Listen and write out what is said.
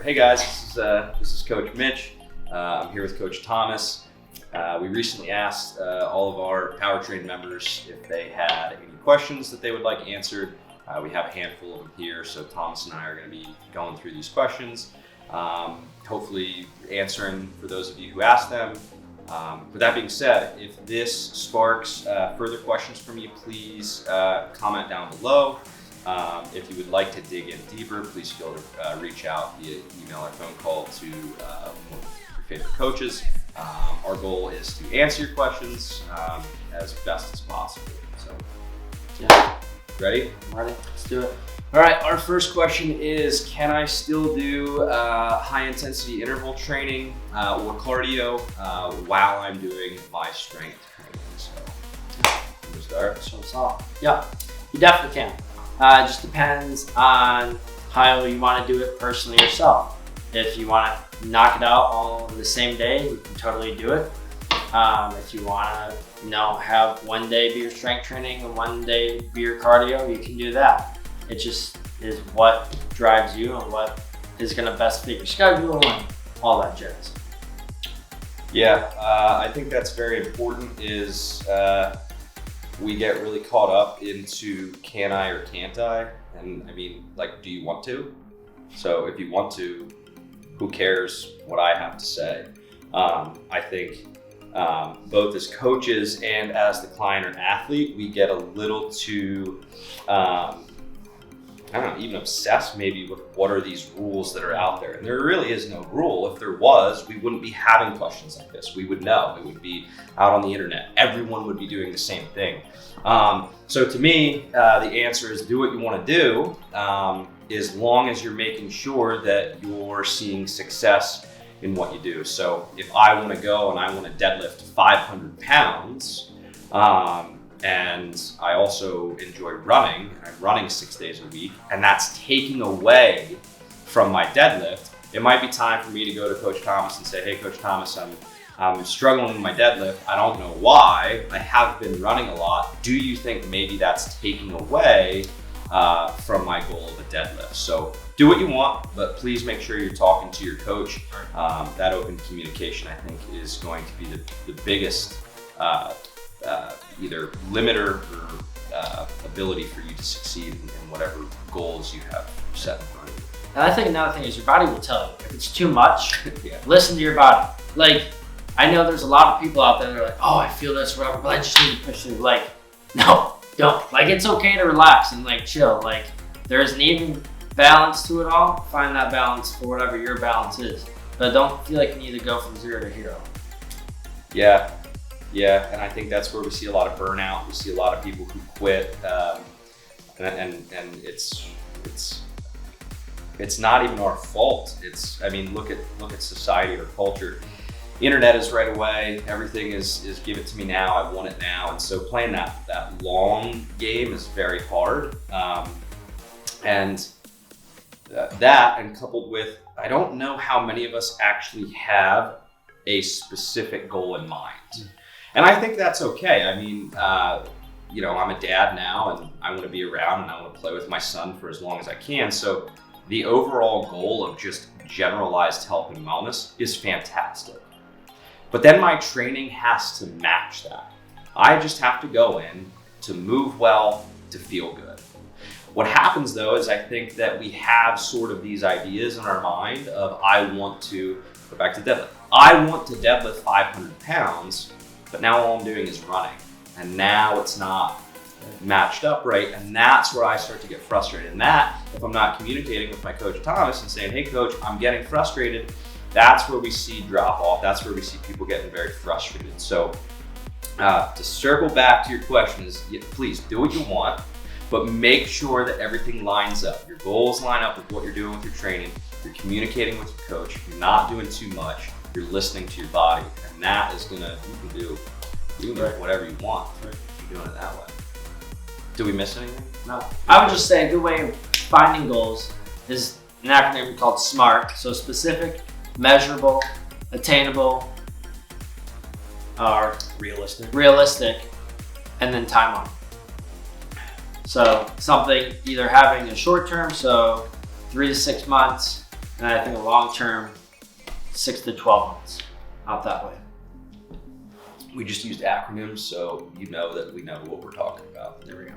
Hey guys, this is Coach Mitch. I'm here with Coach Thomas. We recently asked all of our Powertrain members if they had any questions that they would like answered. We have a handful of them here, so Thomas and I are going to be going through these questions, hopefully answering for those of you who asked them. With that being said, if this sparks further questions from you, please comment down below. If you would like to dig in deeper, please feel to reach out via email or phone call to one of your favorite coaches. Our goal is to answer your questions as best as possible. So, yeah. Ready? I'm ready. Let's do it. All right. Our first question is: can I still do high intensity interval training or cardio while I'm doing my strength training? So, you start. So it's all. Yeah, you definitely can. It just depends on how you want to do it personally yourself. If you want to knock it out all in the same day, you can totally do it. If you want to, have one day be your strength training and one day be your cardio, you can do that. It just is what drives you and what is going to best fit your schedule and all that jazz. Yeah, I think that's very important. We get really caught up into can I or can't I? And I mean, do you want to? So if you want to, who cares what I have to say? I think both as coaches and as the client or athlete, we get a little too, even obsessed maybe with what are these rules that are out there. And there really is no rule. If there was, we wouldn't be having questions like this. We would know. It would be out on the internet. Everyone would be doing the same thing. So to me, the answer is do what you want to do, as long as you're making sure that you're seeing success in what you do. So if I want to go and I want to deadlift 500 pounds, and I also enjoy running, I'm running 6 days a week, and that's taking away from my deadlift, it might be time for me to go to Coach Thomas and say, hey, Coach Thomas, I'm struggling with my deadlift. I don't know why. I have been running a lot. Do you think maybe that's taking away from my goal of a deadlift? So do what you want, but please make sure you're talking to your coach. That open communication, I think, is going to be the biggest either limiter or ability for you to succeed in whatever goals you have set in front of you. And I think another thing is your body will tell you. If it's too much, Yeah. Listen to your body. I know there's a lot of people out there that are like, oh, I feel this, whatever, but I just need to push through. No, don't. It's okay to relax and chill. There's an even balance to it all. Find that balance for whatever your balance is. But don't feel like you need to go from 0 to hero. Yeah, and I think that's where we see a lot of burnout. We see a lot of people who quit, and it's not even our fault. Look at society or culture. Internet is right away. Everything is give it to me now. I want it now, and so playing that long game is very hard. And coupled with, I don't know how many of us actually have a specific goal in mind. And I think that's okay. I'm a dad now and I want to be around and I want to play with my son for as long as I can. So the overall goal of just generalized health and wellness is fantastic. But then my training has to match that. I just have to go in to move well, to feel good. What happens though is I think that we have sort of these ideas in our mind of I want to go back to deadlift. I want to deadlift 500 pounds, but now all I'm doing is running. And now it's not matched up right. And that's where I start to get frustrated. And that, if I'm not communicating with my coach Thomas and saying, hey coach, I'm getting frustrated, that's where we see drop off. That's where we see people getting very frustrated. So to circle back to your question is, please do what you want, but make sure that everything lines up. Your goals line up with what you're doing with your training. You're communicating with your coach. You're not doing too much. You're listening to your body. And that is you can do whatever you want if you're doing it that way. Did we miss anything? No. I would just say a good way of finding goals is an acronym called SMART. So specific, measurable, attainable, or realistic, and then timeline. So something either having a short term, so 3 to 6 months, And I think a long term, 6 to 12 months out that way. We just used acronyms, so you know that we know what we're talking about. There we go.